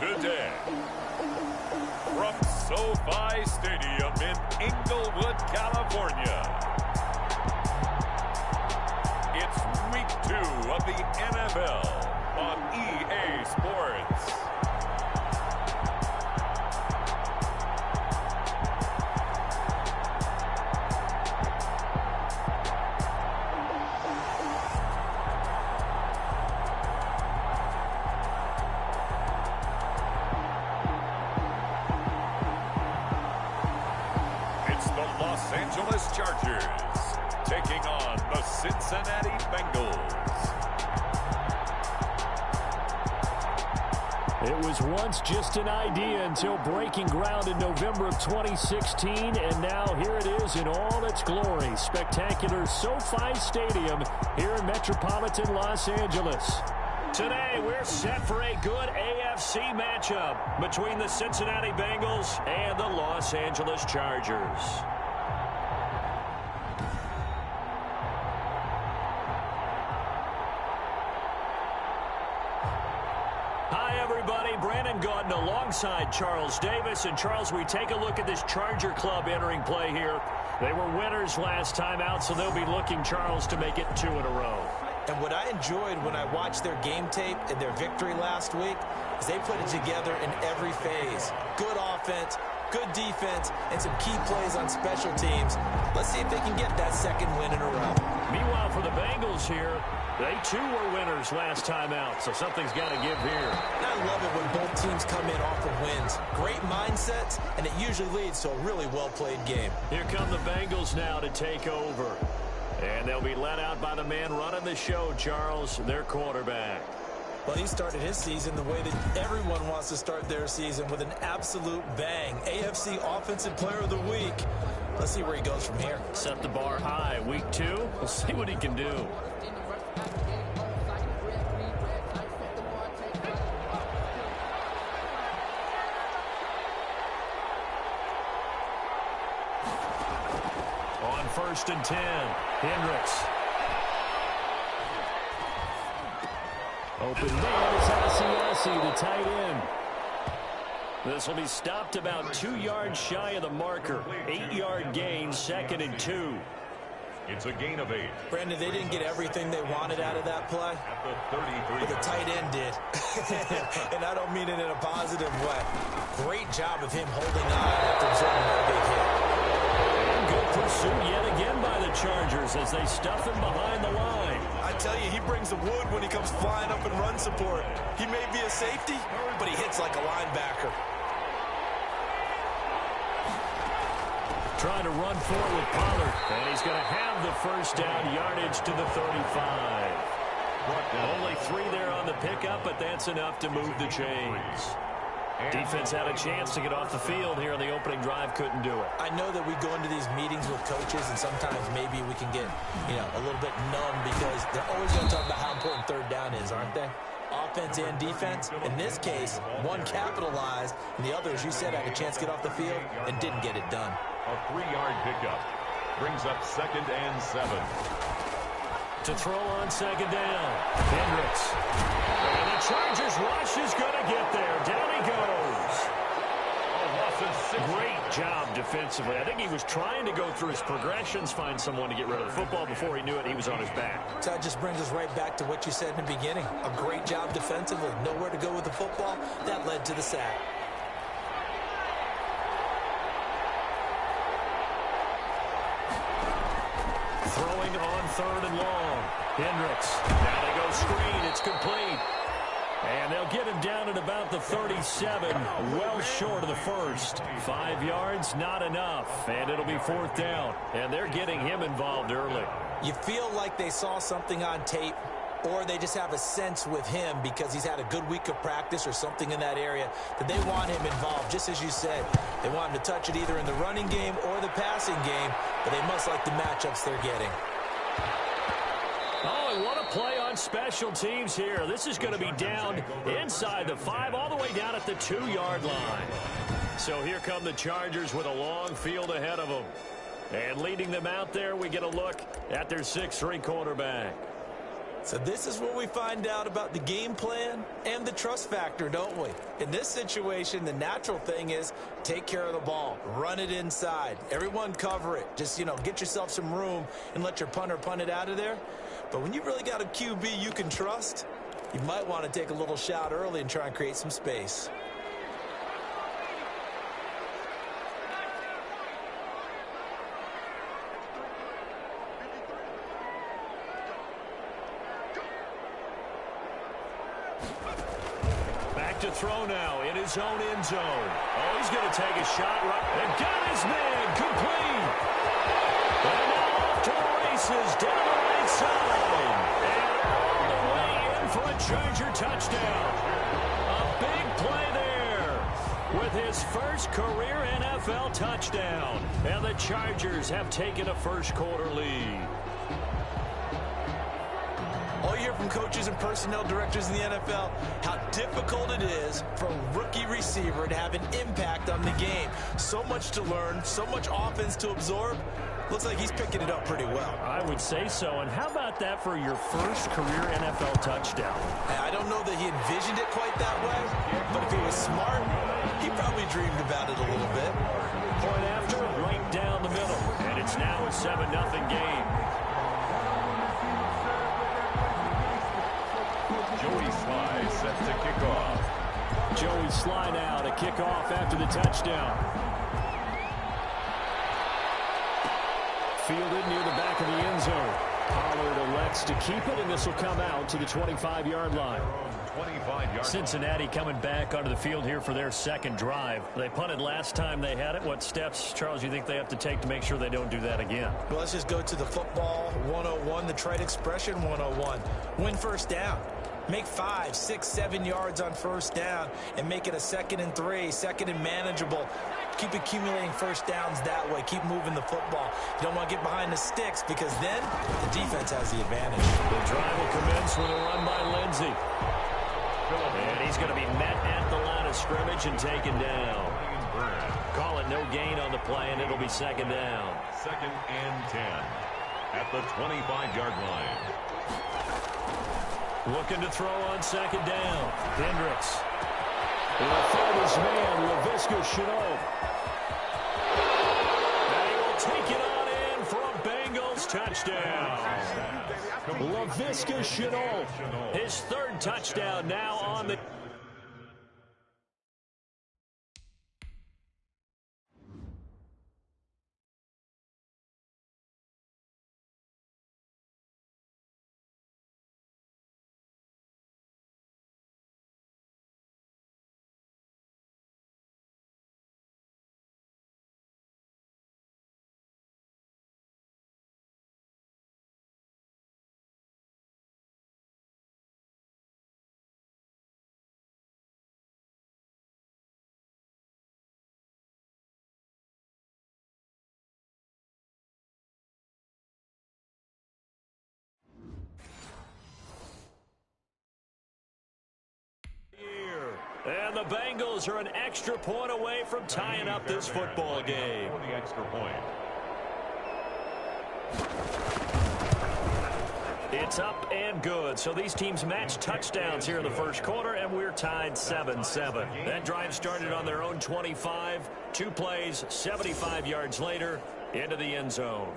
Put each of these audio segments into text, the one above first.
today. From SoFi Stadium in Inglewood, California, it's Week 2 of the NFL on EA Sports. Los Angeles Chargers taking on the Cincinnati Bengals. It was once just an idea until breaking ground in November of 2016, and now here it is in all its glory. Spectacular SoFi Stadium here in metropolitan Los Angeles. Today, we're set for a good AFC matchup between the Cincinnati Bengals and the Los Angeles Chargers. Alongside Charles Davis. And Charles, we take a look at this Charger club entering play here. They were winners last time out, so they'll be looking, Charles, to make it 2 in a row. And what I enjoyed when I watched their game tape and their victory last week is they put it together in every phase. Good offense, good defense, and some key plays on special teams. Let's see if they can get that second win in a row. Meanwhile, for the Bengals here, they too were winners last time out, so something's got to give here. I love it when both teams come in off of wins. Great mindsets, and it usually leads to a really well-played game. Here come the Bengals now to take over. And they'll be led out by the man running the show, Charles, their quarterback. Well, he started his season the way that everyone wants to start their season, with an absolute bang. AFC Offensive Player of the Week. Let's see where he goes from here. Set the bar high. Week 2, we'll see what he can do. On 1st and 10, Hendricks. Open man is Asiasi, the tight end. This will be stopped about 2 yards shy of the marker. 8-yard gain, 2nd and 2. It's a gain of 8. Brandon, they didn't get everything they wanted out of that play, but the tight end did. And I don't mean it in a positive way. Great job of him holding on after absorbing that big hit. And good pursuit yet again by the Chargers as they stuff him behind the line. I tell you, he brings the wood when he comes flying up in run support. He may be a safety, but he hits like a linebacker. Trying to run forward with Pollard, and he's going to have the first down, yardage to the 35. Only 3 there on the pickup, but that's enough to move the chains. Defense had a chance to get off the field here on the opening drive, couldn't do it. I know that we go into these meetings with coaches, and sometimes maybe we can get, a little bit numb because they're always going to talk about how important 3rd down is, aren't they? Offense and defense. In this case, one capitalized, and the other, as you said, had a chance to get off the field and didn't get it done. A 3-yard pickup brings up 2nd and 7. To throw on 2nd down, Hendricks. And the Chargers rush is going to get there. Down he goes. Great job defensively. I think he was trying to go through his progressions, find someone to get rid of the football. Before he knew it, he was on his back. So that just brings us right back to what you said in the beginning. A great job defensively. Nowhere to go with the football. That led to the sack. Throwing on 3rd and long. Hendricks. Now they go screen. It's complete. And they'll get him down at about the 37, well short of the first. 5 yards, not enough. And it'll be 4th down. And they're getting him involved early. You feel like they saw something on tape, or they just have a sense with him because he's had a good week of practice or something in that area that they want him involved. Just as you said, they want him to touch it either in the running game or the passing game, but they must like the matchups they're getting. Oh, and what a play on special teams here. This is going to be down inside the 5, all the way down at the 2-yard line. So here come the Chargers with a long field ahead of them. And leading them out there, we get a look at their 6'3" quarterback. So this is where we find out about the game plan and the trust factor, don't we? In this situation, the natural thing is take care of the ball, run it inside, everyone cover it. Just, get yourself some room and let your punter punt it out of there. But when you really got a QB you can trust, you might want to take a little shot early and try and create some space. To throw now in his own end zone. Oh, he's going to take a shot right. And got his man complete. And now off to the races down the right side. And all the way in for a Charger touchdown. A big play there with his first career NFL touchdown. And the Chargers have taken a first quarter lead. All you hear from coaches and personnel directors in the NFL, how difficult it is for a rookie receiver to have an impact on the game. So much to learn, so much offense to absorb. Looks like he's picking it up pretty well. I would say so. And how about that for your first career NFL touchdown? I don't know that he envisioned it quite that way, but if he was smart, he probably dreamed about it a little bit. Point after, right down the middle. And it's now a 7-0 game. Joey Sly set to kick off. Joey Sly now to kick off after the touchdown. Fielded near the back of the end zone. Pollard elects to keep it, and this will come out to the 25-yard line. Cincinnati coming back onto the field here for their second drive. They punted last time they had it. What steps, Charles, do you think they have to take to make sure they don't do that again? Well, let's just go to the football 101, the trite expression 101. Win first down. Make 5, 6, 7 yards on first down and make it a 2nd and 3, 2nd and manageable. Keep accumulating first downs that way. Keep moving the football. You don't want to get behind the sticks because then the defense has the advantage. The drive will commence with a run by Lindsey. And he's going to be met at the line of scrimmage and taken down. Call it no gain on the play, and it'll be second down. 2nd and 10 at the 25-yard line. Looking to throw on second down. Hendricks. Will find his man, Laviska Shenault. And he will take it on in for a Bengals touchdown. Laviska Shenault, his 3rd touchdown now on the... And the Bengals are an extra point away from tying up this football game. For the extra point. It's up and good. So these teams match touchdowns here in the first quarter, and we're tied 7-7. That drive started on their own 25. 2 plays, 75 yards later, into the end zone.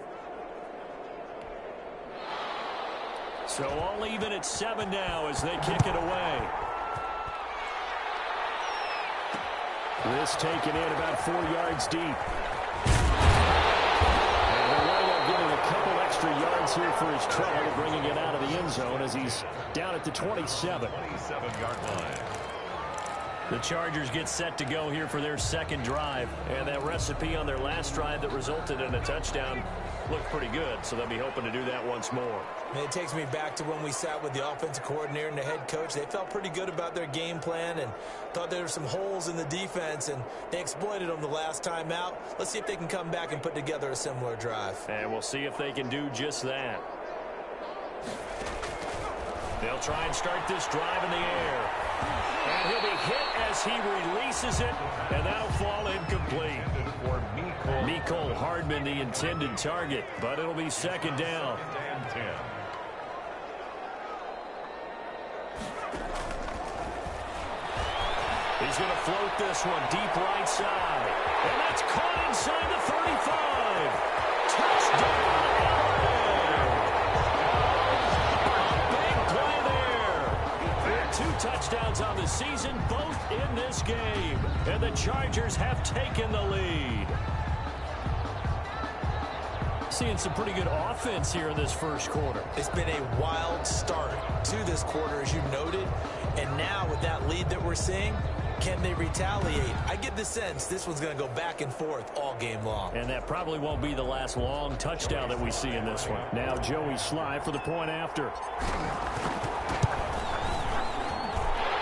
So all even at 7 now as they kick it away. This taken in about 4 yards deep. And they're right up getting a couple extra yards here for his trouble, bringing it out of the end zone as he's down at the 27. 27-yard line. The Chargers get set to go here for their second drive. And that recipe on their last drive that resulted in a touchdown looked pretty good, so they'll be hoping to do that once more. And it takes me back to when we sat with the offensive coordinator and the head coach. They felt pretty good about their game plan and thought there were some holes in the defense, and they exploited them the last time out. Let's see if they can come back and put together a similar drive. And we'll see if they can do just that. They'll try and start this drive in the air. And he'll be hit as he releases it, and that'll fall incomplete. For Mecole Hardman, the intended target, but it'll be second down. He's going to float this one deep right side. And that's caught inside the 35. Touchdown, LA! Big play there. 2 touchdowns on the season, both in this game. And the Chargers have taken the lead. Seeing some pretty good offense here in this first quarter. It's been a wild start to this quarter, as you noted. And now with that lead that we're seeing, can they retaliate? I get the sense this one's going to go back and forth all game long. And that probably won't be the last long touchdown that we see in this one. Now Joey Sly for the point after.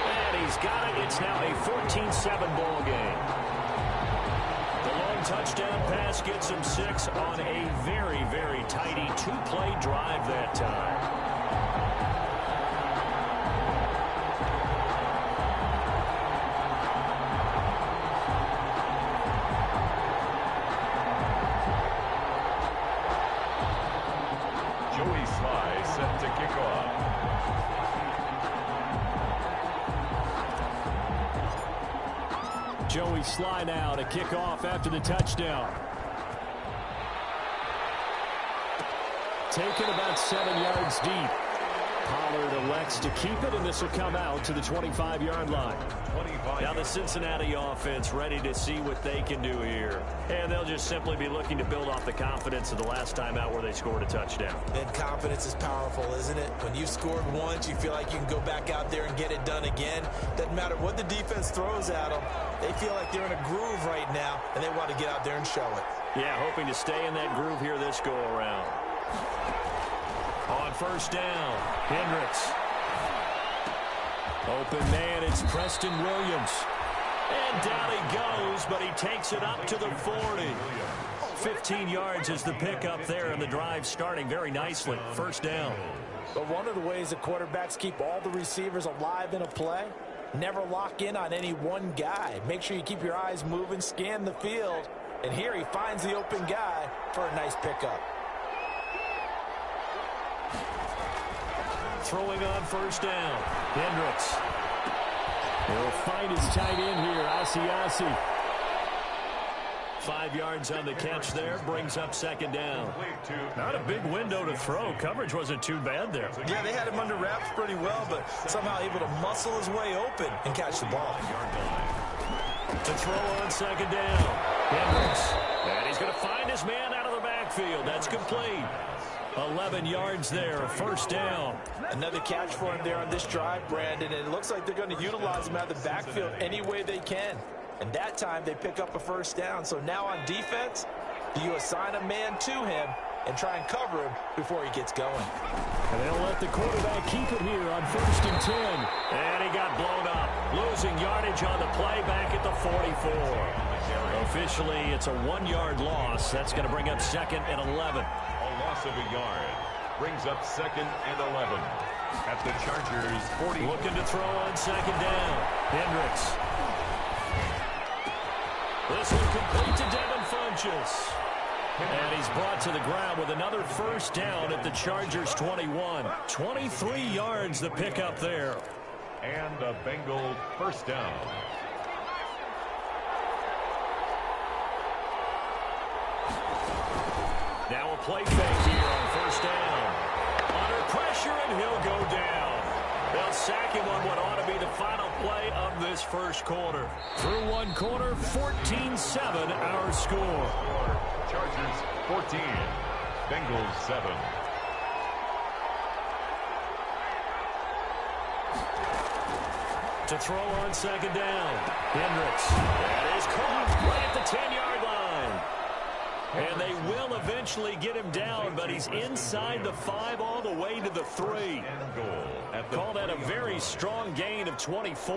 And he's got it. It's now a 14-7 ball game. Touchdown pass gets him 6 on a very, very tidy 2-play drive that time. Joey Sly set to kick off. Joey Sly now to kick off after the touchdown. Taken about 7 yards deep. Pollard elects to keep it, and this will come out to the 25-yard line. Now the Cincinnati offense ready to see what they can do here. And they'll just simply be looking to build off the confidence of the last time out where they scored a touchdown. And confidence is powerful, isn't it? When you scored once, you feel like you can go back out there and get it done again. Doesn't matter what the defense throws at them. They feel like they're in a groove right now, and they want to get out there and show it. Yeah, hoping to stay in that groove here this go-around. On first down, Hendricks. Open man, it's Preston Williams. And down he goes, but he takes it up to the 40. 15 yards is the pickup there, and the drive starting very nicely. First down. But one of the ways that quarterbacks keep all the receivers alive in a play, never lock in on any one guy. Make sure you keep your eyes moving, scan the field. And here he finds the open guy for a nice pickup. Throwing on first down. Hendricks. He'll find his tight end here, Asiasi. 5 yards on the catch there, brings up second down. Not a big window to throw. Coverage wasn't too bad there. Yeah, they had him under wraps pretty well, but somehow able to muscle his way open and catch the ball. To throw on second down. Hendricks. And he's going to find his man out of the backfield. That's complete. 11 yards there, first down. Another catch for him there on this drive, Brandon, and it looks like they're going to utilize him out of the backfield any way they can. And that time they pick up a first down. So now on defense, do you assign a man to him and try and cover him before he gets going? And they'll let the quarterback keep it here on 1st and 10. And he got blown up, losing yardage on the play back at the 44. Officially, it's a 1-yard loss. That's going to bring up 2nd and 11. Loss of a yard brings up 2nd and 11 at the Chargers 40. Looking to throw on second down. Hendricks. This will complete to Devin Funchess. And he's brought to the ground with another first down at the Chargers 21. 23 yards the pickup there. And a Bengal first down. Now a play fake here on first down. Under pressure, and he'll go down. They'll sack him on what ought to be the final play of this first quarter. Through one quarter, 14-7 our score. Chargers 14, Bengals 7. To throw on second down. Hendricks. That is caught right at the 10-yard line. And they will eventually get him down, but he's inside the 5 all the way to the 3. Call that a very strong gain of 24.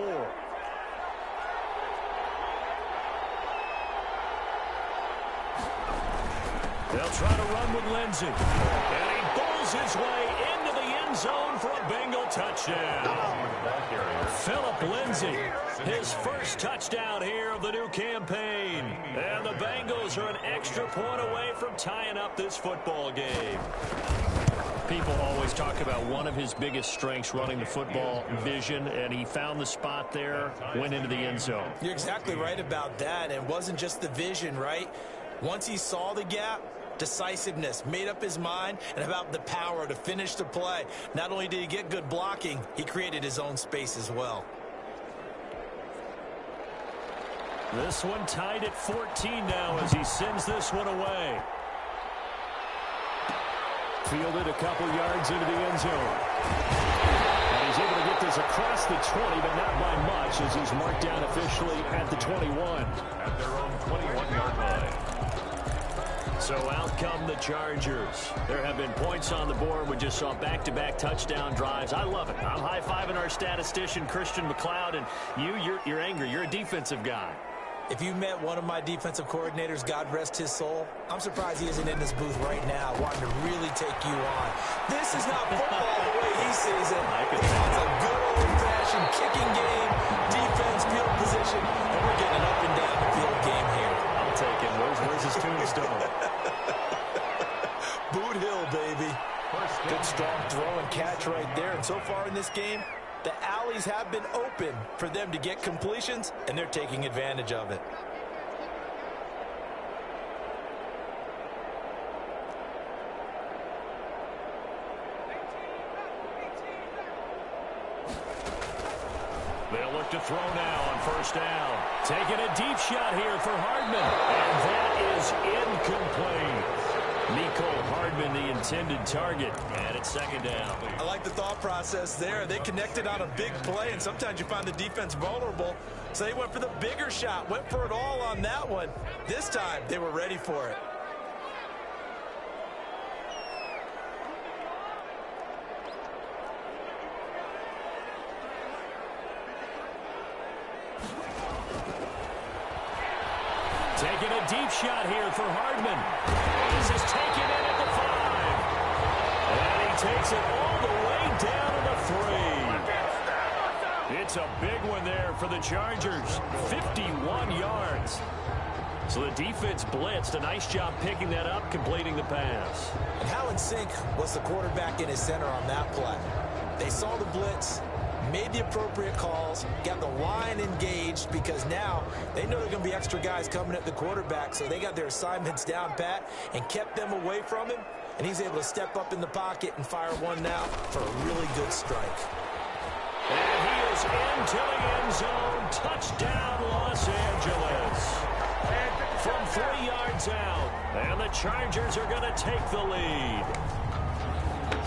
They'll try to run with Lindsey. And he bowls his way into the end zone for a Bengal touchdown. Phillip Lindsay, his first touchdown here of the new campaign. And the Bengals are an extra point away from tying up this football game. People always talk about one of his biggest strengths running the football, vision, and he found the spot there, went into the end zone. You're exactly right about that. It wasn't just the vision, right? Once he saw the gap, decisiveness, made up his mind, and about the power to finish the play. Not only did he get good blocking, he created his own space as well. This one tied at 14 now as he sends this one away. Fielded a couple yards into the end zone. And he's able to get this across the 20, but not by much as he's marked down officially at the 21. At their own 21-yard line. So out come the Chargers. There have been points on the board. We just saw back-to-back touchdown drives. I love it. I'm high-fiving our statistician, Christian McLeod, and you're angry. You're a defensive guy. If you met one of my defensive coordinators, God rest his soul, I'm surprised he isn't in this booth right now wanting to really take you on. This is not football the way he sees it. It's a good old-fashioned kicking game, defense, field position, and we're getting an up and down the field game here. I'll take it. Where's his tombstone? Boot Hill, baby. Good strong throw and catch right there. And so far in this game, the alleys have been open for them to get completions, and they're taking advantage of it. They'll look to throw now on first down. Taking a deep shot here for Hardman. And that is incomplete. Mecole Hardman, the intended target, and it's second down. I like the thought process there. They connected on a big play, and sometimes you find the defense vulnerable. So they went for the bigger shot, went for it all on that one. This time, they were ready for it. Taking a deep shot here for Hardman. This is taken in at the 5. And he takes it all the way down to the 3. It's a big one there for the Chargers. 51 yards. So the defense blitzed. A nice job picking that up, completing the pass. And how in sync was the quarterback in his center on that play? They saw the blitz, made the appropriate calls, got the line engaged because now they know there are going to be extra guys coming at the quarterback, so they got their assignments down pat and kept them away from him, and he's able to step up in the pocket and fire one now for a really good strike. And he is into the end zone. Touchdown, Los Angeles. From 3 yards out, and the Chargers are going to take the lead.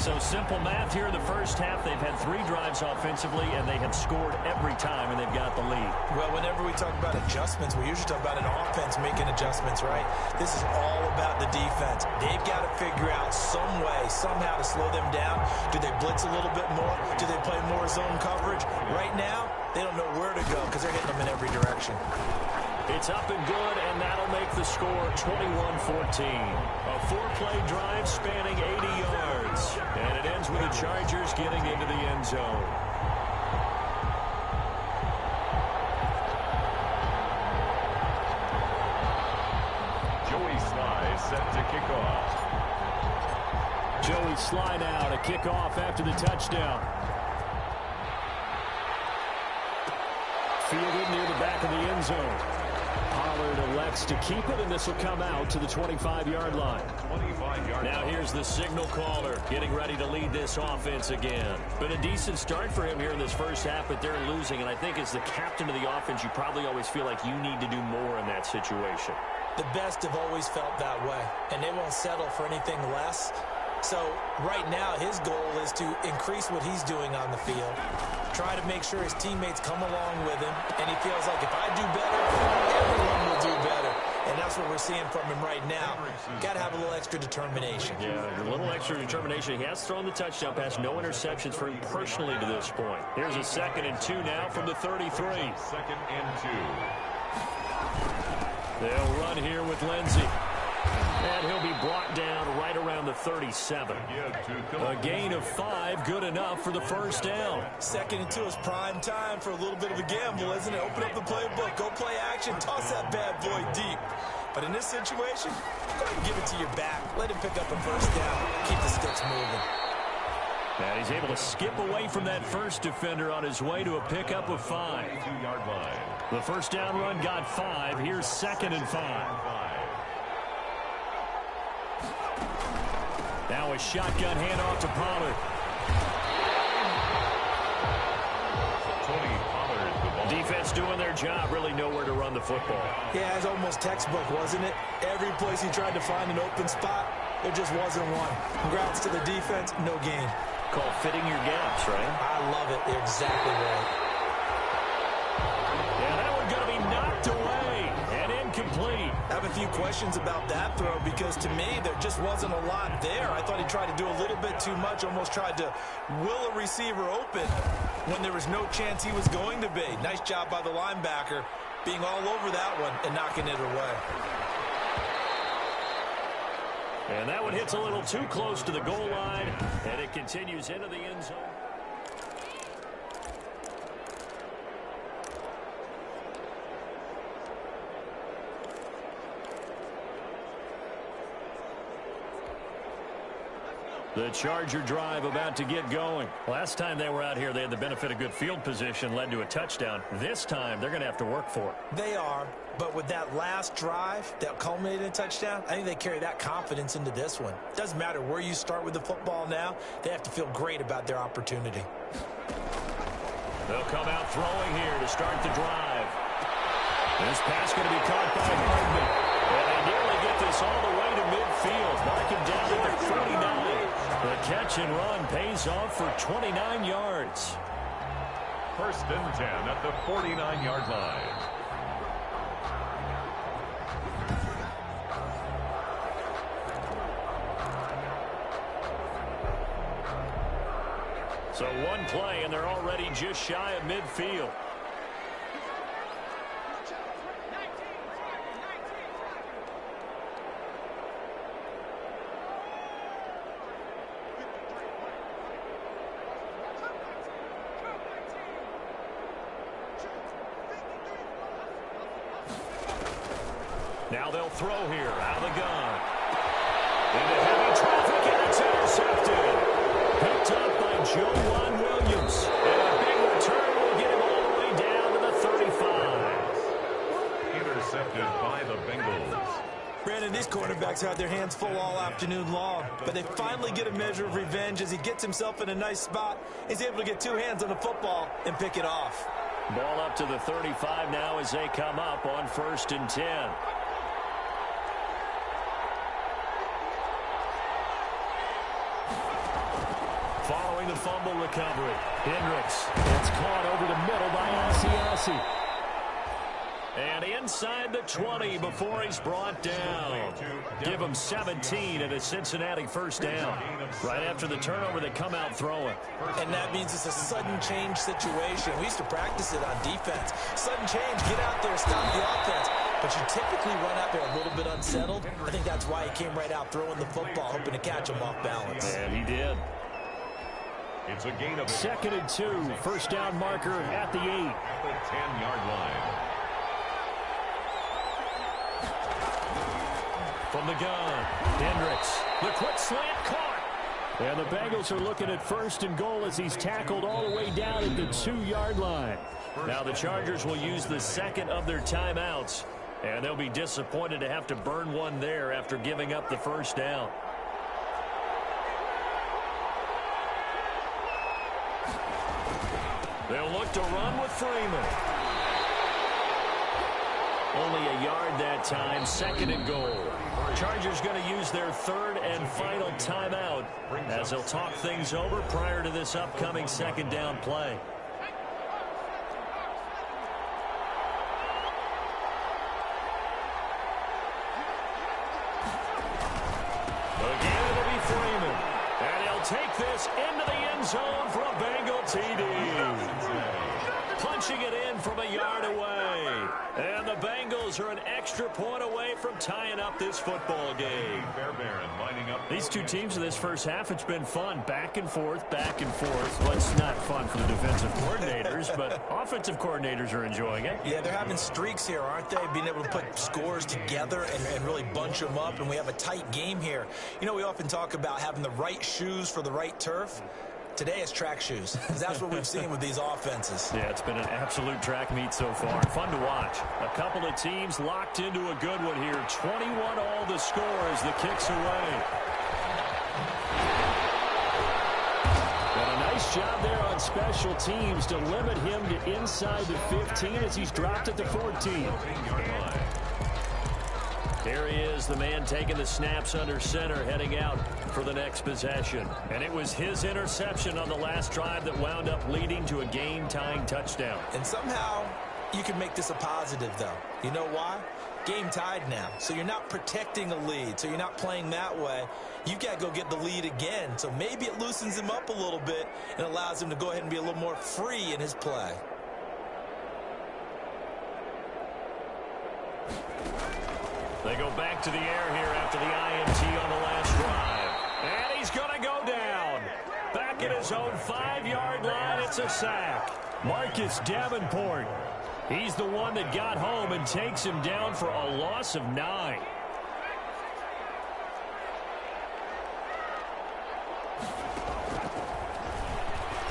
So simple math here in the first half. They've had 3 drives offensively, and they have scored every time, and they've got the lead. Well, whenever we talk about adjustments, we usually talk about an offense making adjustments, right? This is all about the defense. They've got to figure out some way, somehow to slow them down. Do they blitz a little bit more? Do they play more zone coverage? Right now, they don't know where to go because they're hitting them in every direction. It's up and good, and that'll make the score 21-14. A 4-play drive spanning 80 yards. And it ends with the Chargers getting into the end zone. Joey Sly set to kick off. Joey Sly now to kick off after the touchdown. Fielded near the back of the end zone. Pollard elects to keep it, and this will come out to the 25-yard line. 25-yard Now here's the signal caller getting ready to lead this offense again. Been a decent start for him here in this first half, but they're losing, and I think as the captain of the offense, you probably always feel like you need to do more in that situation. The best have always felt that way, and they won't settle for anything less. So right now his goal is to increase what he's doing on the field, try to make sure his teammates come along with him, and he feels like if I do better, everyone will do better. And that's what we're seeing from him right now. Got to have a little extra determination. Yeah, a little extra determination. He has thrown the touchdown pass, no interceptions for him personally to this point. Here's a 2nd and 2 now from the 33. 2nd and 2. They'll run here with Lindsey. And he'll be brought down right around the 37. A gain of 5, good enough for the first down. 2nd and 2 is prime time for a little bit of a gamble, isn't it? Open up the playbook, go play action, toss that bad boy deep. But in this situation, go ahead and give it to your back. Let him pick up a first down. Keep the sticks moving. And he's able to skip away from that first defender on his way to a pickup of 5. The first down run got 5. Here's 2nd and 5. Now a shotgun handoff to Pollard. Defense doing their job, really nowhere to run the football. Yeah, it's almost textbook, wasn't it? Every place he tried to find an open spot, there just wasn't one. Congrats to the defense, no gain. Called fitting your gaps, right? I love it. They're exactly right. Yeah, that one's going to be knocked away and incomplete. I have a few questions about that throw because to me there just wasn't a lot there. I thought he tried to do a little bit too much, almost tried to will a receiver open when there was no chance he was going to be. Nice job by the linebacker being all over that one and knocking it away. And that one hits a little too close to the goal line, and it continues into the end zone. The Charger drive about to get going. Last time they were out here, they had the benefit of good field position, led to a touchdown. This time, they're going to have to work for it. They are, but with that last drive that culminated in a touchdown, I think they carry that confidence into this one. Doesn't matter where you start with the football now, they have to feel great about their opportunity. They'll come out throwing here to start the drive. This pass going to be caught by Hardman. And they nearly get this all the way to midfield. Mark him down at the 49. The catch and run pays off for 29 yards. 1st and 10 at the 49-yard line. So one play, and they're already just shy of midfield. Now they'll throw here out of the gun. Into heavy traffic, and it's intercepted. Picked up by Joe Williams. And a big return will get him all the way down to the 35. Intercepted by the Bengals. Brandon, these quarterbacks had their hands full all afternoon long, but they finally get a measure of revenge as he gets himself in a nice spot. He's able to get 2 hands on the football and pick it off. Ball up to the 35 now as they come up on 1st and 10. Following the fumble recovery, Hendricks. It's caught over the middle by Asiasi. And inside the 20 before he's brought down. Give him 17 and a Cincinnati first down. Right after the turnover, they come out throwing. And that means it's a sudden change situation. We used to practice it on defense. Sudden change, get out there, stop the offense. But you typically run out there a little bit unsettled. I think that's why he came right out throwing the football, hoping to catch him off balance. And he did. It's a gain of 2nd and 2. First down marker at the 8. At the 10-yard line. From the gun, Hendricks. The quick slant caught. And the Bengals are looking at 1st and goal as he's tackled all the way down at the 2-yard line. Now the Chargers will use the 2nd of their timeouts. And they'll be disappointed to have to burn one there after giving up the first down. They'll look to run with Freeman. Only a yard that time, 2nd and goal. Chargers going to use their 3rd and final timeout as they'll talk things over prior to this upcoming 2nd down play. Again, it'll be Freeman. And he'll take this into the end zone for a Bengal TD. Punching it in from a yard away. And the Bengals are an extra point away from tying up this football game. These two teams in this first half, it's been fun. Back and forth, back and forth. Well, it's not fun for the defensive coordinators, but offensive coordinators are enjoying it. Yeah, they're having streaks here, aren't they? Being able to put scores together and really bunch them up, and we have a tight game here. You know, we often talk about having the right shoes for the right turf. Today is track shoes. That's what we've seen with these offenses. Yeah, it's been an absolute track meet so far. Fun to watch. A couple of teams locked into a good one here. 21 all the score as the kick's away. And a nice job there on special teams to limit him to inside the 15 as he's dropped at the 14. Here he is, the man taking the snaps under center, heading out for the next possession. And it was his interception on the last drive that wound up leading to a game-tying touchdown. And somehow you can make this a positive, though. You know why? Game tied now, so you're not protecting a lead, so you're not playing that way. You've got to go get the lead again, so maybe it loosens him up a little bit and allows him to go ahead and be a little more free in his play. They go back to the air here after the INT on the last drive. And he's going to go down. Back at his own 5-yard line, it's a sack. Marcus Davenport. He's the one that got home and takes him down for a loss of 9.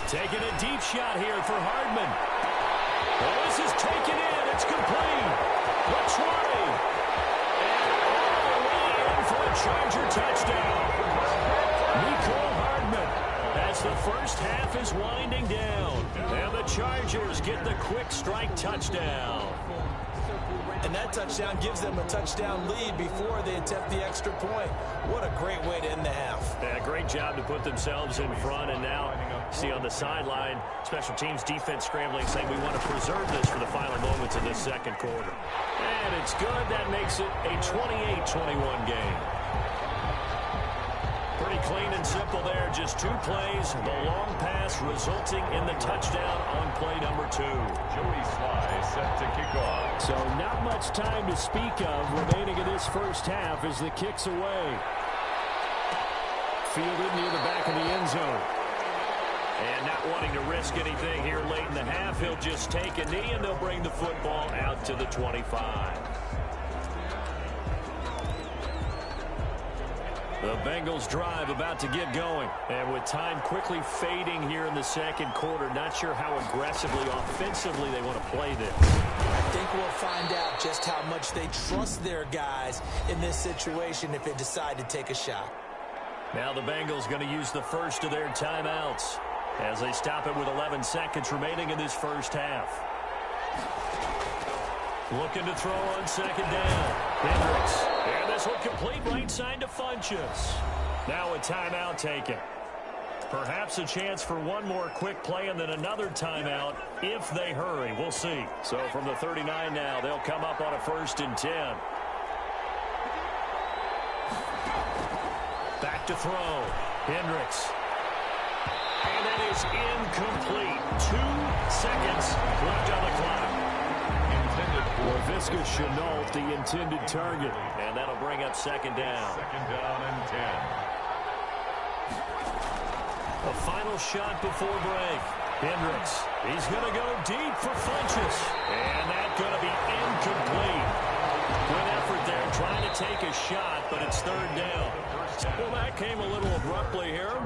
Taking a deep shot here for Hardman. Oh, this is taken in. It's complete. The 20. For a Charger touchdown. Nicole Hardman as the first half is winding down. And the Chargers get the quick strike touchdown. And that touchdown gives them a touchdown lead before they attempt the extra point. What a great way to end the half. Yeah, great job to put themselves in front. And now, see on the sideline, special teams defense scrambling, saying we want to preserve this for the final moments of this second quarter. And it's good. That makes it a 28-21 game. Pretty clean and simple there. Just 2 plays. The long pass resulting in the touchdown on play number 2. Joey Sly set to kick off. So not much time to speak of remaining in this first half as the kick's away. Fielded near the back of the end zone. And not wanting to risk anything here late in the half, he'll just take a knee and they'll bring the football out to the 25. The Bengals drive about to get going. And with time quickly fading here in the second quarter, not sure how aggressively, offensively they want to play this. I think we'll find out just how much they trust their guys in this situation if they decide to take a shot. Now the Bengals going to use the first of their timeouts as they stop it with 11 seconds remaining in this first half. Looking to throw on second down. Hendricks. And this will complete right side to Funchess. Now a timeout taken. Perhaps a chance for one more quick play and then another timeout if they hurry. We'll see. So from the 39 now, they'll come up on a 1st and 10. Back to throw. Hendricks. And that is incomplete. 2 seconds left on the clock. Laviska Shenault, the intended target. And that'll bring up second down. Second down and 10. A final shot before break. Hendricks. He's going to go deep for Funchess. And that's going to be incomplete. Good effort there trying to take a shot, but it's 3rd down. Well, that came a little abruptly here.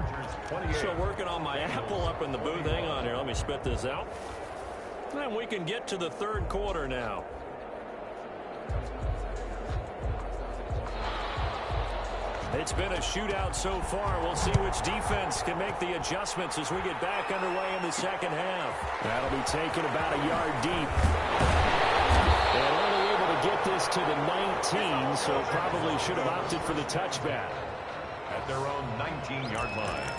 So working on my apple up in the booth. Hang on here. Let me spit this out. And we can get to the 3rd quarter now. It's been a shootout so far. We'll see which defense can make the adjustments as we get back underway in the second half. That'll be taken about a yard deep. And only able to get this to the 19, so probably should have opted for the touchback. At their own 19-yard line.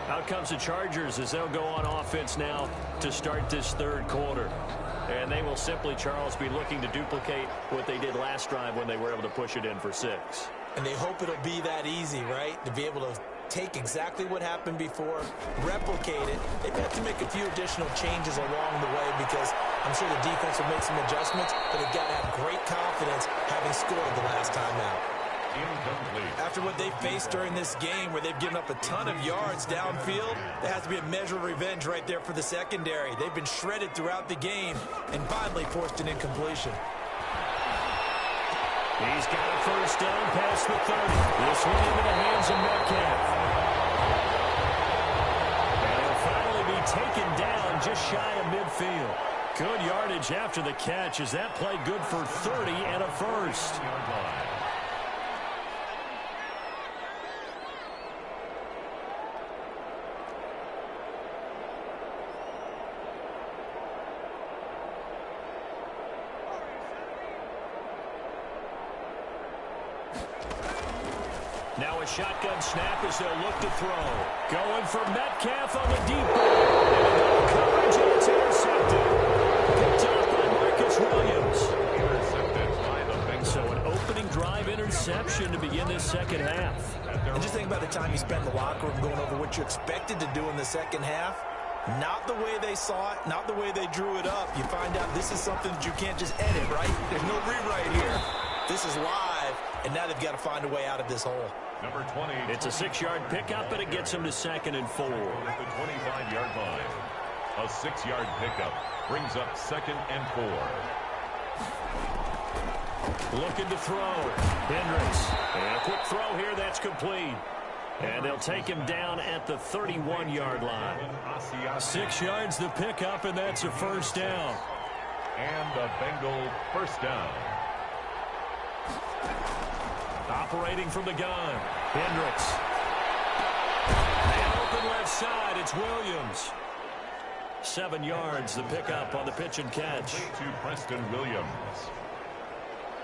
Out comes the Chargers as they'll go on offense now to start this 3rd quarter. And they will simply, Charles, be looking to duplicate what they did last drive when they were able to push it in for 6. And they hope it'll be that easy, right? To be able to take exactly what happened before, replicate it. They've had to make a few additional changes along the way because I'm sure the defense will make some adjustments, but they've got to have great confidence having scored the last time out. Incomplete. After what they faced during this game where they've given up a ton of yards downfield, there has to be a measure of revenge right there for the secondary. They've been shredded throughout the game and finally forced an incompletion. He's got a first down past the 30. This one into the hands of Metcalf. down just shy of midfield. Good yardage after the catch as that play good for 30 and a first. Now a shotgun snap as they'll look to throw. Going for Metcalf on the deep ball. And coverage, and it's intercepted. Picked up by Marcus Williams. Intercepted by the Bengals. So an opening drive interception to begin this second half. And just think about the time you spent in the locker room going over what you expected to do in the second half. Not the way they saw it, not the way they drew it up. You find out this is something that you can't just edit, right? There's no rewrite here. This is live, and now they've got to find a way out of this hole. Number 20. It's a 6-yard pickup, and it gets them to 2nd and 4. At the 25-yard line. A 6-yard pickup brings up 2nd and 4. Looking to throw. Hendricks. And a quick throw here. That's complete. And they'll take him down at the 31-yard line. 6 yards the pickup, and that's a first down. And a Bengal first down. Operating from the gun. Hendricks. And open left side. It's Williams. 7 yards the pickup on the pitch and catch. To Preston Williams.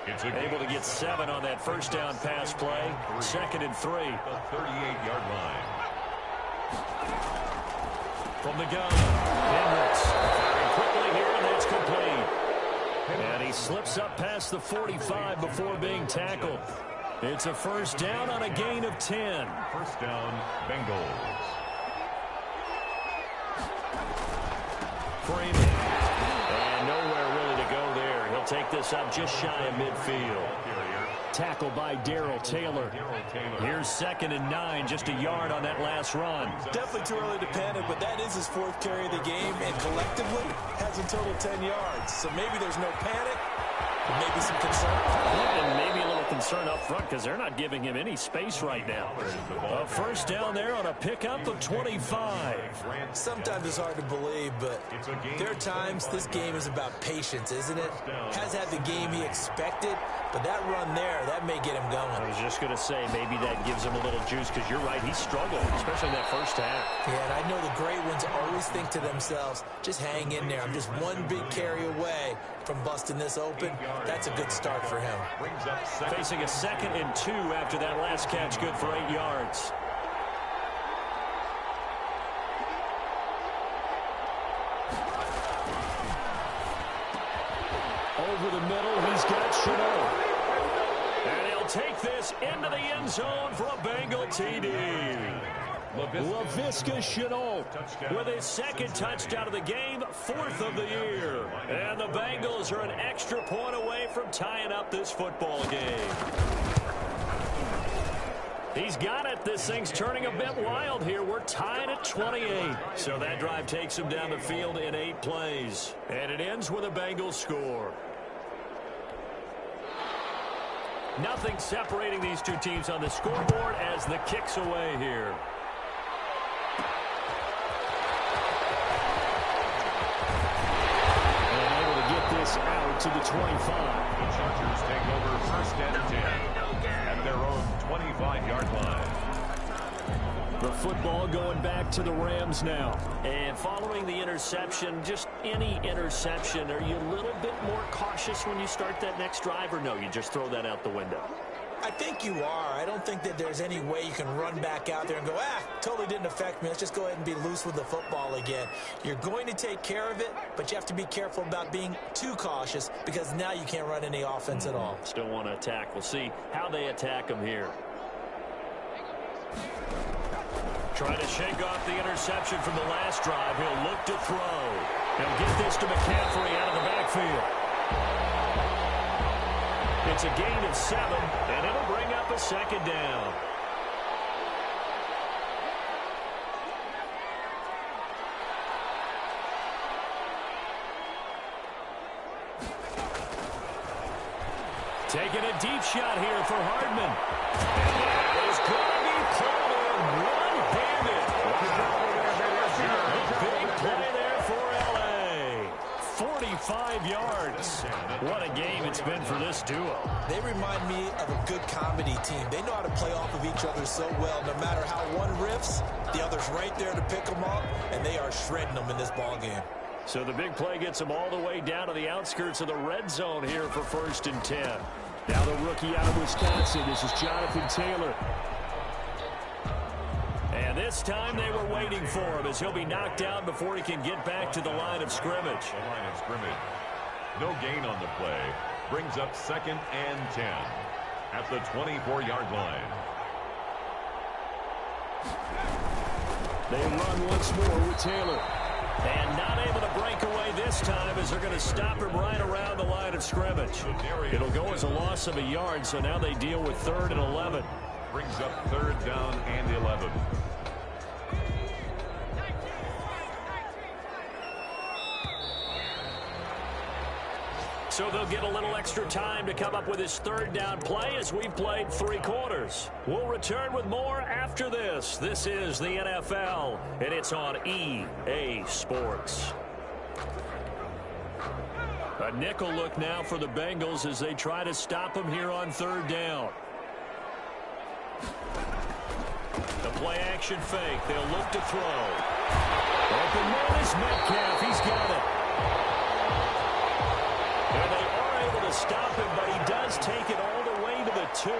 It's able to get 7 on that first down pass play. 2nd and 3. The 38-yard line. From the gun. Hendricks. Firing quickly here, and that's complete. And he slips up past the 45 before being tackled. It's a first down on a gain of 10. First down, Bengals. Freeman. And nowhere really to go there. He'll take this up just shy of midfield. Tackled by Darrell Taylor. Here's 2nd and 9, just a yard on that last run. Definitely too early to panic, but that is his 4th carry of the game, and collectively has a total 10 yards. So maybe there's no panic, but maybe some concern. And maybe a little concern up front because they're not giving him any space right now. A first down there on a pickup of 25. Sometimes it's hard to believe, but there are times this game is about patience, isn't it? Has had the game he expected, but that run there, that may get him going. I was just going to say maybe that gives him a little juice because you're right, he struggled, especially in that first half. Yeah, and I know the great ones always think to themselves, just hang in there. I'm just one big carry away from busting this open. That's a good start for him. Facing a 2nd and 2 after that last catch, good for 8 yards. Over the middle, he's got Chenault. And he'll take this into the end zone for a Bengal TD. Laviska Chenault with his 2nd touchdown of the game, 4th of the year. And the Bengals are an extra point away from tying up this football game. He's got it. This thing's turning a bit wild here. We're tied at 28. So that drive takes him down the field in 8 plays. And it ends with a Bengals score. Nothing separating these two teams on the scoreboard as the kick's away here. And able to get this out to the 25. The Chargers take over 1st and 10 at their own 25-yard line. The football going back to the Rams now. And following the interception, just any interception, are you a little bit more cautious when you start that next drive, or no, you just throw that out the window? I think you are. I don't think that there's any way you can run back out there and go, totally didn't affect me. Let's just go ahead and be loose with the football again. You're going to take care of it, but you have to be careful about being too cautious because now you can't run any offense at all. Still want to attack. We'll see how they attack him here. Trying to shake off the interception from the last drive. He'll look to throw. He'll get this to McCaffrey out of the backfield. It's a gain of 7, and it'll bring up a 2nd down. Taking a deep shot here for Hardman. And that is going to be pulled in one-handed. Wow. Big play there 5 yards. What a game it's been for this duo. They remind me of a good comedy team. They know how to play off of each other so well. No matter how one riffs, the other's right there to pick them up, and they are shredding them in this ball game. So the big play gets them all the way down to the outskirts of the red zone here for 1st and 10. Now the rookie out of Wisconsin. This is Jonathan Taylor. And this time they were waiting for him as he'll be knocked down before he can get back to the line of scrimmage. The line of scrimmage. No gain on the play. Brings up 2nd and 10 at the 24-yard line. They run once more with Taylor. And not able to break away this time as they're going to stop him right around the line of scrimmage. It'll go as a loss of a yard, so now they deal with 3rd and 11. Brings up 3rd down and 11. So they'll get a little extra time to come up with his 3rd down play as we've played 3 quarters. We'll return with more after this. This is the NFL, and it's on EA Sports. A nickel look now for the Bengals as they try to stop him here on 3rd down. The play action fake. They'll look to throw. Open man is Metcalf. He's got it. And they are able to stop him, but he does take it all the way to the 2.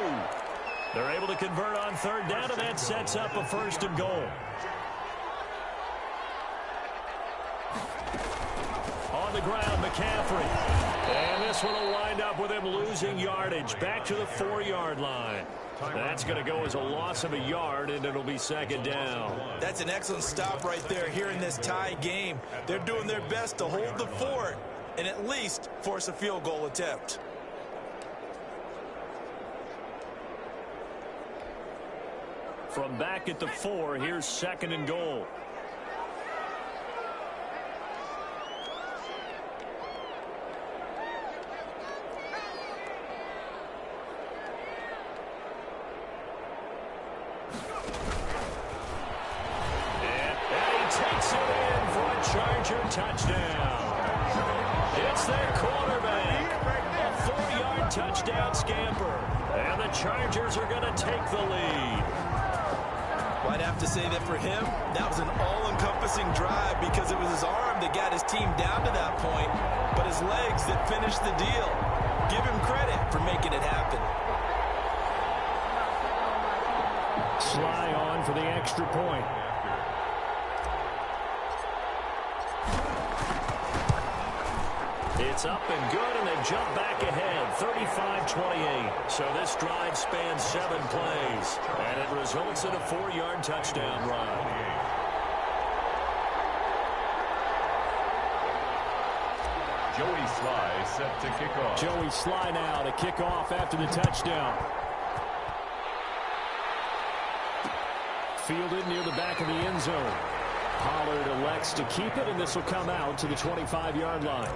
They're able to convert on 3rd down, and that sets up a 1st and goal. On the ground, McCaffrey. And this one will wind up with him losing yardage back to the 4-yard line. That's going to go as a loss of a yard, and it'll be 2nd down. That's an excellent stop right there here in this tie game. They're doing their best to hold the fort and at least force a field goal attempt. From back at the 4, here's 2nd and goal. Touchdown. It's their quarterback. A 4-yard touchdown scamper. And the Chargers are going to take the lead. Well, I'd have to say that for him, that was an all-encompassing drive because it was his arm that got his team down to that point, but his legs that finished the deal. Give him credit for making it happen. Sly on for the extra point. It's up and good, and they jump back ahead, 35-28. So this drive spans 7 plays, and it results in a 4-yard touchdown run. Joey Sly set to kick off. Joey Sly now to kick off after the touchdown. Fielded near the back of the end zone. Pollard elects to keep it, and this will come out to the 25-yard line.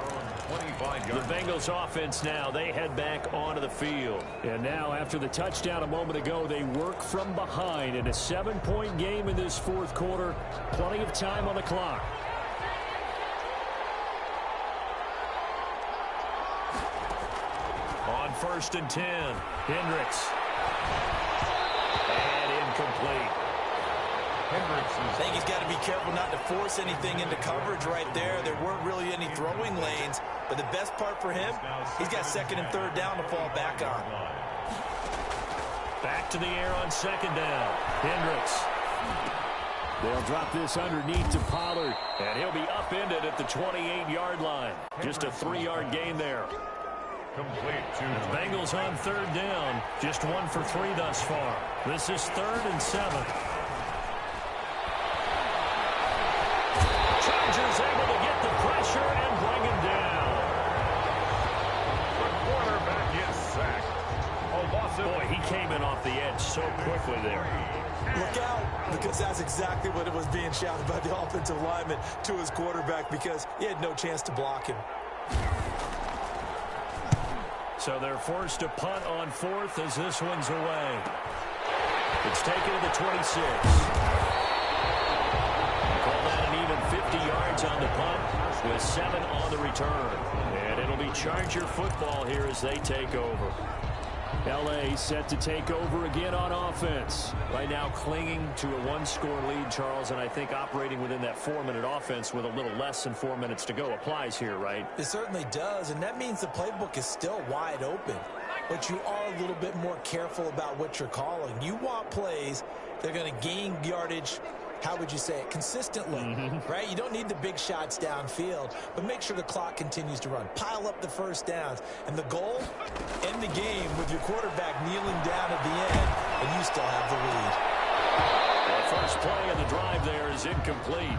The Bengals offense now, they head back onto the field. And now after the touchdown a moment ago, they work from behind in a 7-point game in this 4th quarter. Plenty of time on the clock. On 1st and 10, Hendricks. And incomplete. I think he's got to be careful not to force anything into coverage right there. There weren't really any throwing lanes, but the best part for him, he's got 2nd and 3rd down to fall back on. Back to the air on 2nd down. Hendricks. They'll drop this underneath to Pollard, and he'll be upended at the 28-yard line. Just a 3-yard gain there. Complete to the Bengals on 3rd down. Just 1 for 3 thus far. This is 3rd and 7. Chargers able to get the pressure and bring him down. The quarterback is sacked. Boy, he came in off the edge so quickly there. Look out, because that's exactly what it was being shouted by the offensive lineman to his quarterback because he had no chance to block him. So they're forced to punt on 4th as this one's away. It's taken to the 26. Call that an even 50 yards on the punt. with 7 on the return. And it'll be Charger football here as they take over. L.A. set to take over again on offense. Right now clinging to a 1-score lead, Charles, and I think operating within that 4-minute offense with a little less than 4 minutes to go applies here, right? It certainly does, and that means the playbook is still wide open. But you are a little bit more careful about what you're calling. You want plays that are going to gain yardage, how would you say it, consistently, right? You don't need the big shots downfield, but make sure the clock continues to run. Pile up the first downs. And the goal, end the game with your quarterback kneeling down at the end, and you still have the lead. The first play of the drive there is incomplete.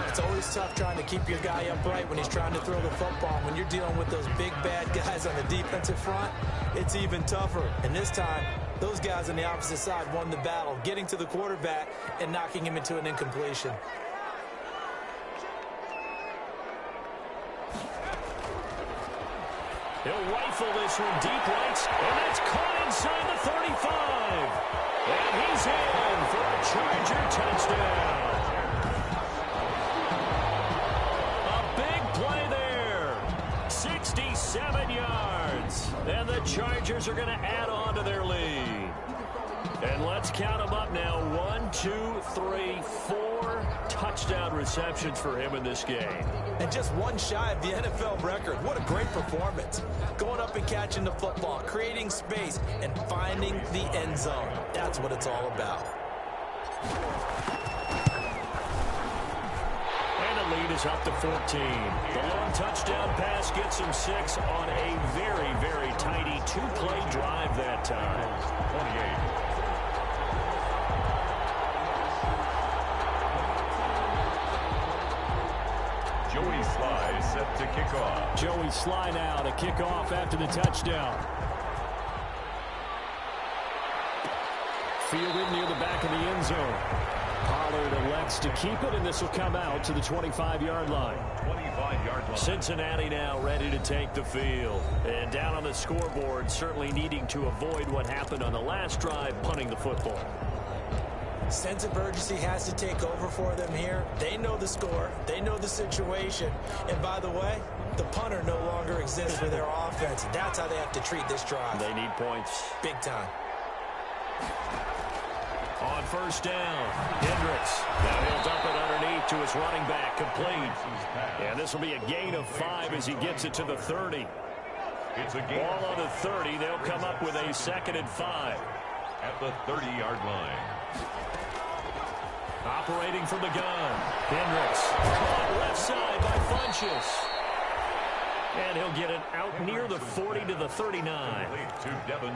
It's always tough trying to keep your guy upright when he's trying to throw the football. When you're dealing with those big, bad guys on the defensive front, it's even tougher. And this time, those guys on the opposite side won the battle, getting to the quarterback and knocking him into an incompletion. He'll rifle this one deep right, and that's caught inside the 35. And he's in for a Charger touchdown. A big play there. 67 yards. And the Chargers are going to add on to their lead. And let's count them up now. 1, 2, 3, 4 touchdown receptions for him in this game. And just one shy of the NFL record. What a great performance. Going up and catching the football, creating space, and finding the end zone. That's what it's all about. And the lead is up to 14. The long touchdown pass gets him 6 on a very, very tidy 2-play drive that time. 28. Joey Sly set to kick off. Joey Sly now to kick off after the touchdown. Fielded near the back of the end zone. Pollard elects to keep it, and this will come out to the 25-yard line. 25-yard line. Cincinnati now ready to take the field. And down on the scoreboard, certainly needing to avoid what happened on the last drive, punting the football. Sense of urgency has to take over for them here. They know the score. They know the situation. And by the way, the punter no longer exists for their offense. That's how they have to treat this drive. They need points. Big time. On first down, Hendricks. Now he'll dump it underneath to his running back, complete. And this will be a gain of 5 as he gets it to the 30. It's a gain. Ball on the 30. They'll come up with a 2nd and 5. At the 30-yard line. Operating from the gun, Hendricks. Caught left side by Funchess. And he'll get it out near the 40 to the 39.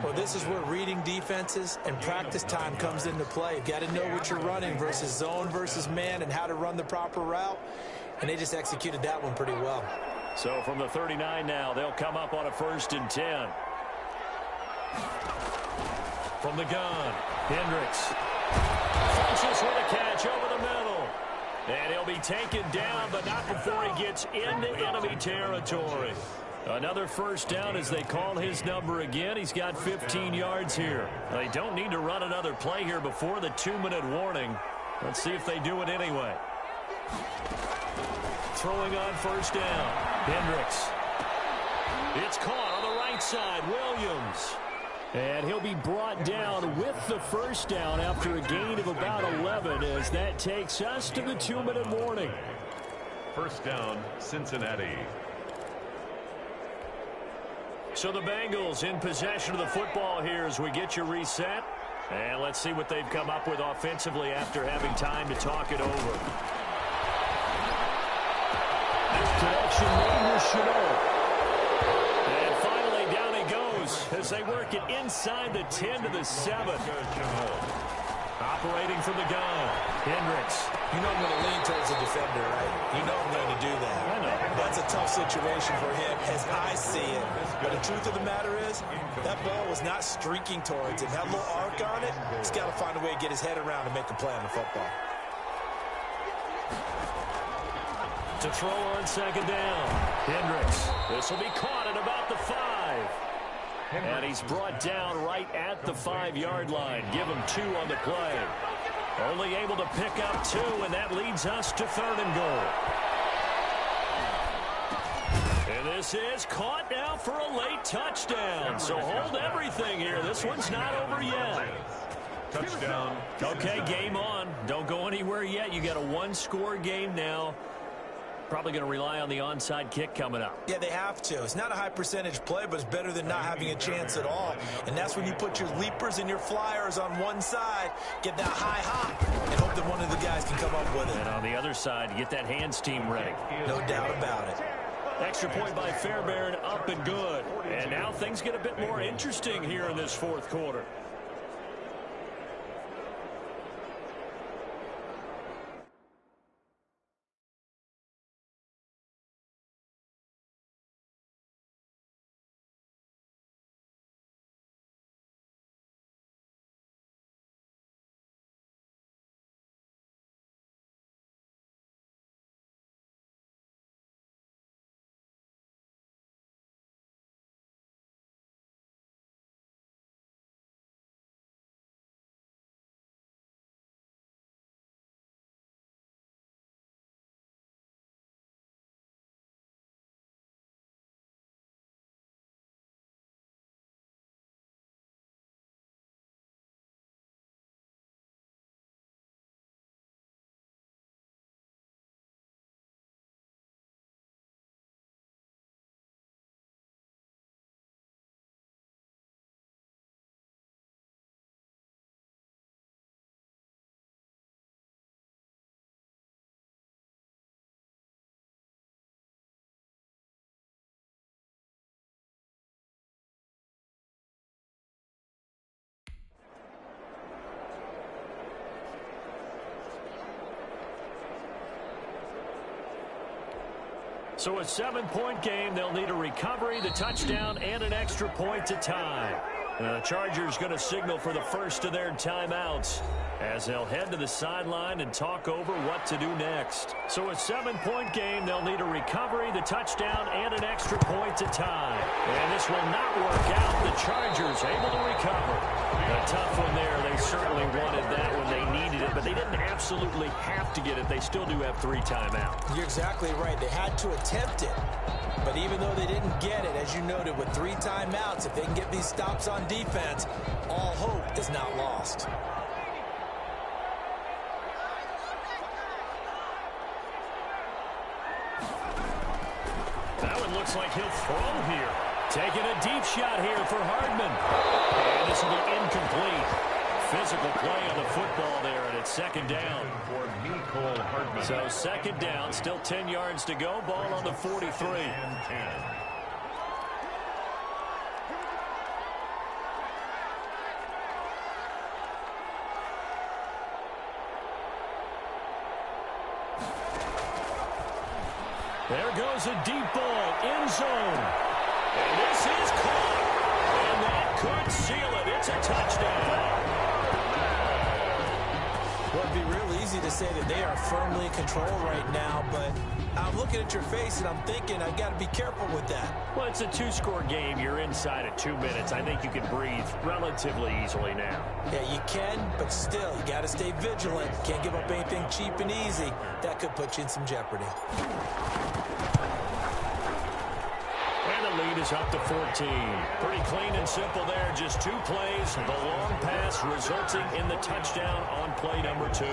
Well, this is where reading defenses and practice time comes into play. You've got to know what you're running versus zone versus man and how to run the proper route. And they just executed that one pretty well. So from the 39 now, they'll come up on a 1st and 10. From the gun, Hendricks. Funchess with a catch over the middle. And he'll be taken down, but not before he gets into enemy territory. Another first down as they call his number again. He's got 15 yards here. They don't need to run another play here before the 2-minute warning. Let's see if they do it anyway. Throwing on first down, Hendricks. It's caught on the right side, Williams. And he'll be brought down with the first down after a gain of about 11 as that takes us to the 2-minute warning. First down, Cincinnati. So the Bengals in possession of the football here as we get you reset. And let's see what they've come up with offensively after having time to talk it over. Connection made with Chanel. And finally down he goes as they work it inside the 10 to the 7. Operating from the gun, Hendricks. You know I'm going to lean towards the defender, right? You know I'm going to do that. I know. That's a tough situation for him as I see it. But the truth of the matter is, that ball was not streaking towards him. That little arc on it, he's got to find a way to get his head around and make a play on the football. To throw on second down, Hendricks. This will be caught at about the 5. And he's brought down right at the 5-yard line. Give him 2 on the play. Only able to pick up 2, and that leads us to 3rd and goal. This is caught now for a late touchdown. So hold everything here. This one's not over yet. Touchdown. Okay, game on. Don't go anywhere yet. You got a one-score game now. Probably going to rely on the onside kick coming up. Yeah, they have to. It's not a high percentage play, but it's better than not having a chance at all. And that's when you put your leapers and your flyers on one side, get that high hop, and hope that one of the guys can come up with it. And on the other side, get that hands team ready. No doubt about it. Extra point by Fairbairn, up and good. And now things get a bit more interesting here in this fourth quarter. So a 7-point game. They'll need a recovery, the touchdown, and an extra point to tie. The Chargers going to signal for the first of their timeouts as they'll head to the sideline and talk over what to do next. So a 7-point game. They'll need a recovery, the touchdown, and an extra point to tie. And this will not work out. The Chargers able to recover. A tough one there. They certainly wanted that when they needed it, but they didn't absolutely have to get it. They still do have 3 timeouts. You're exactly right. They had to attempt it. But even though they didn't get it, as you noted, with 3 timeouts, if they can get these stops on defense, all hope is not lost. That one looks like he'll throw here. Taking a deep shot here for Hardman. And this will be incomplete. Physical play on the football there, and it's second down. For Nicole Hardman. So second down, still 10 yards to go. Ball on the 43. And 10. There goes a deep ball, end zone. And this is caught. And that could seal it. It's a touchdown. Well, it'd be real easy to say that they are firmly in control right now, but I'm looking at your face and I'm thinking I've got to be careful with that. Well, it's a 2-score game. You're inside at 2 minutes. I think you can breathe relatively easily now. Yeah, you can, but still, you got to stay vigilant. Can't give up anything cheap and easy. That could put you in some jeopardy. And the lead is up to 14. Pretty clean and simple there. Just 2 plays. The long pass resulting in the touchdown on play number 2.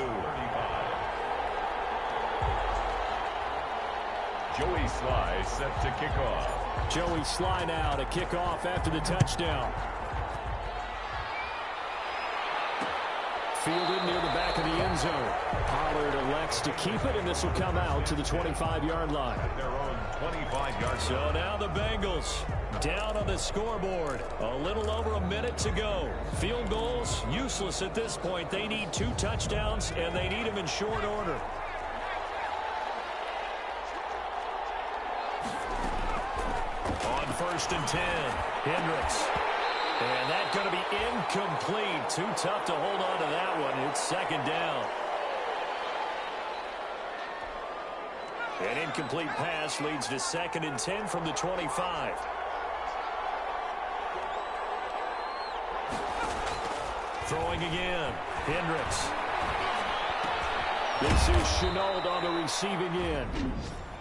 Joey Sly set to kick off. Joey Sly now to kick off after the touchdown. Fielded near the back of the end zone. Pollard elects to keep it, and this will come out to the 25-yard line. At their own 25-yard. So now the Bengals down on the scoreboard. A little over a minute to go. Field goals useless at this point. They need 2 touchdowns, and they need them in short order. On 1st and 10, Hendricks. And that's going to be incomplete. Too tough to hold on to that one. It's second down. An incomplete pass leads to 2nd and 10 from the 25. Throwing again. Hendricks. This is Chenault on the receiving end.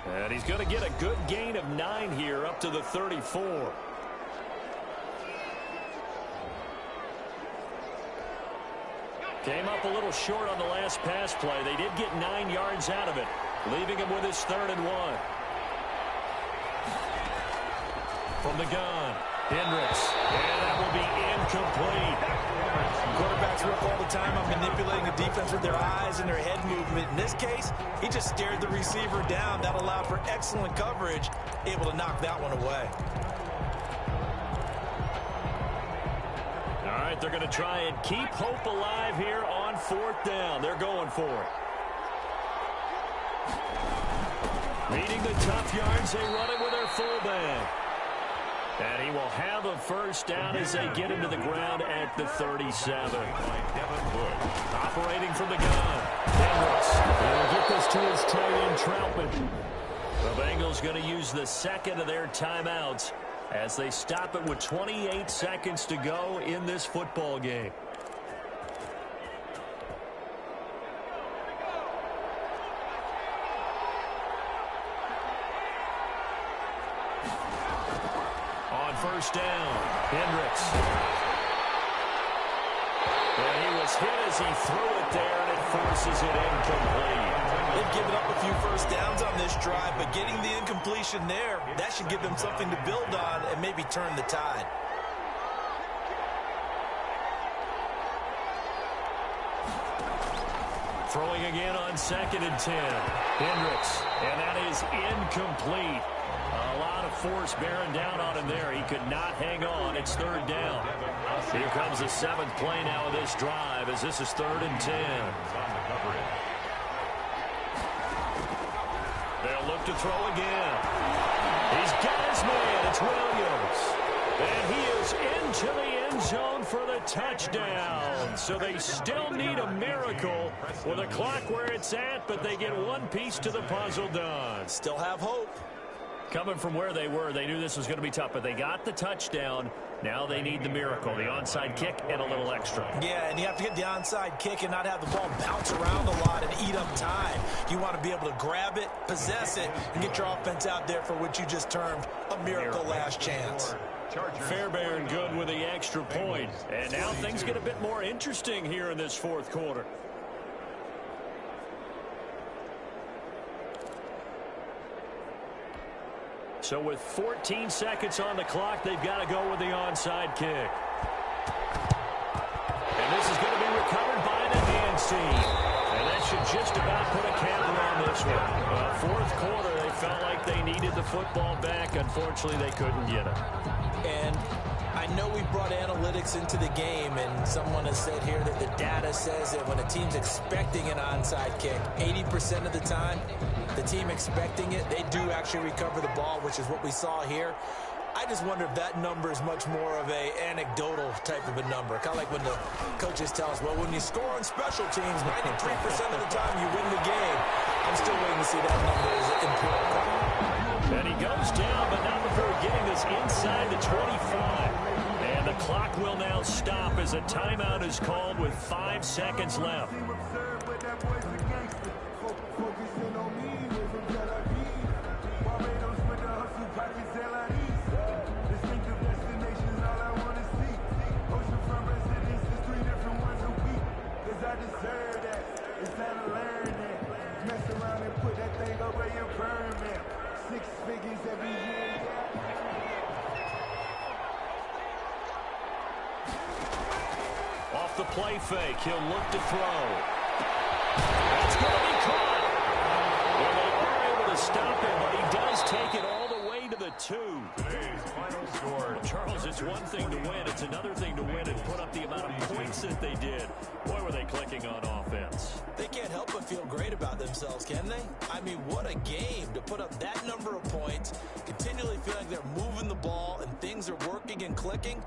And he's going to get a good gain of 9 here up to the 34. Came up a little short on the last pass play. They did get 9 yards out of it, leaving him with his 3rd and 1. From the gun, Hendricks, and that will be incomplete. Quarterbacks work all the time on manipulating the defense with their eyes and their head movement. In this case, he just stared the receiver down. That allowed for excellent coverage, able to knock that one away. All right, they're going to try and keep hope alive here on 4th down. They're going for it. Leading the tough yards, they run it with their fullback. And he will have a 1st down as they get into the ground at the 37. Operating from the gun. Hendricks will get this to his tight end, Troutman. The Bengals going to use the 2nd of their timeouts as they stop it with 28 seconds to go in this football game. On 1st down, Hendricks. And he was hit as he threw it there, and it forces it incomplete. They've given up a few 1st downs on this drive, but getting the incompletion there, that should give them something to build on and maybe turn the tide. Throwing again on 2nd and 10. Hendricks, and that is incomplete. A lot of force bearing down on him there. He could not hang on. It's 3rd down. Here comes the 7th play now of this drive as this is 3rd and 10. They'll look to throw again. He's got his man. It's Williams. And he is into the end zone for the touchdown. So they still need a miracle with the clock where it's at, but they get one piece to the puzzle done. Still have hope. Coming from where they were, they knew this was going to be tough, but they got the touchdown. Now they need the miracle, the onside kick and a little extra. Yeah, and you have to get the onside kick and not have the ball bounce around a lot and eat up time. You want to be able to grab it, possess it, and get your offense out there for what you just termed a miracle last chance. Fairbairn good with the extra point. And now things get a bit more interesting here in this 4th quarter. So with 14 seconds on the clock, they've got to go with the onside kick. And this is going to be recovered by the hands team. And that should just about put a capper on this one. 4th quarter, they felt like they needed the football back. Unfortunately, they couldn't get it. And I know we brought analytics into the game, and someone has said here that the data says that when a team's expecting an onside kick, 80% of the time, the team expecting it, they do actually recover the ball, which is what we saw here. I just wonder if that number is much more of a anecdotal type of a number. Kind of like when the coaches tell us, well, when you score on special teams, 93% of the time you win the game. I'm still waiting to see that number is empirical. And he goes down, but not before getting this inside the 25. And the clock will now stop as a timeout is called with 5 seconds left. Off the play fake, he'll look to throw. That's going to be caught. Well, they are able to stop him, but he does take it all the way to the 2. Well, Charles, it's one thing to win. It's another thing to win and put up the amount of points that they did. Boy, were they clicking on offense. They can't help but feel great about themselves, can they? I mean, what a game to put up that number of points, continually feel like they're moving the ball and things are working and clicking.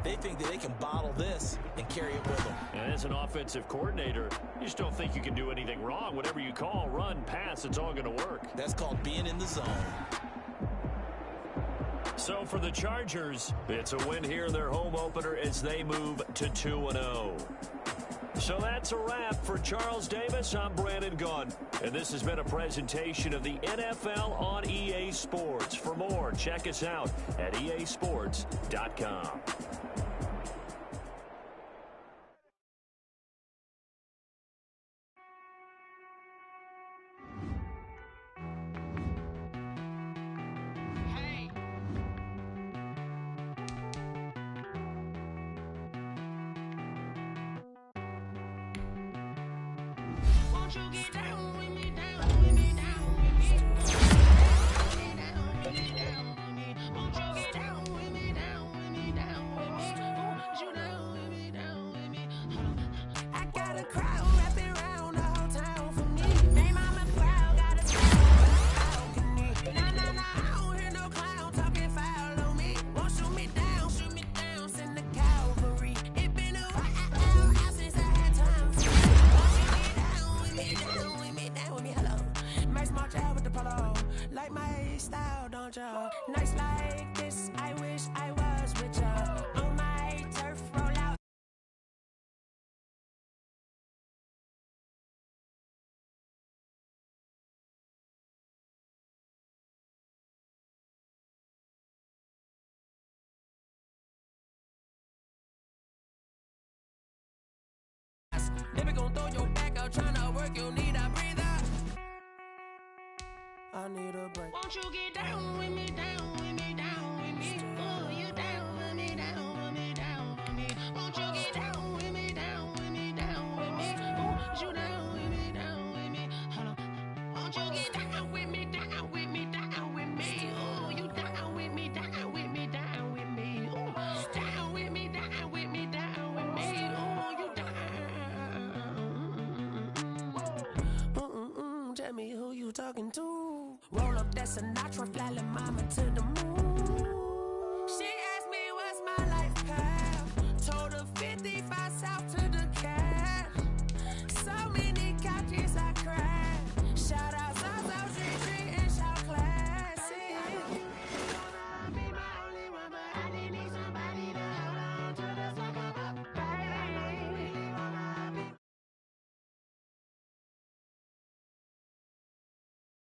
They think that they can bottle this and carry it with them. And as an offensive coordinator, you just don't think you can do anything wrong. Whatever you call, run, pass, it's all going to work. That's called being in the zone. So for the Chargers, it's a win here in their home opener as they move to 2-0. So that's a wrap. For Charles Davis, I'm Brandon Gunn. And this has been a presentation of the NFL on EA Sports. For more, check us out at easports.com. Won't you get down with me, down with me, down with me? Won't you get down with me, down with me, down with me? Won't you down with me, down with me? I got a crowd wrapping around the whole town for me. Hey, mama, crowd got a balcony. Nah, I don't hear no clown talking foul on me. Won't shoot me down, send the cavalry. It been a while since I had time for you. Down with me, hello. Nice march out with the polo. Like my style, don't ya? Nights like this, I wish I was with ya. On my turf, roll out. Never gon' throw your back out, tryna work, you need a breather. I need a break. Won't you get down with me, down with me, down with me? Oh, you down with me, down with me, down with me. Won't you get down with me, down with me, down with me? Won't you down with me, down with me? Hold on. Won't you get down with me, down with me, down with me? Oh, you down with me, down with me, down with me. Oh, down with me, down with me, down with me. Oh, you down. Tell me who you talking to. Roll up that Sinatra, fly la mama to the moon. She asked me what's my life path. Told her 55 South to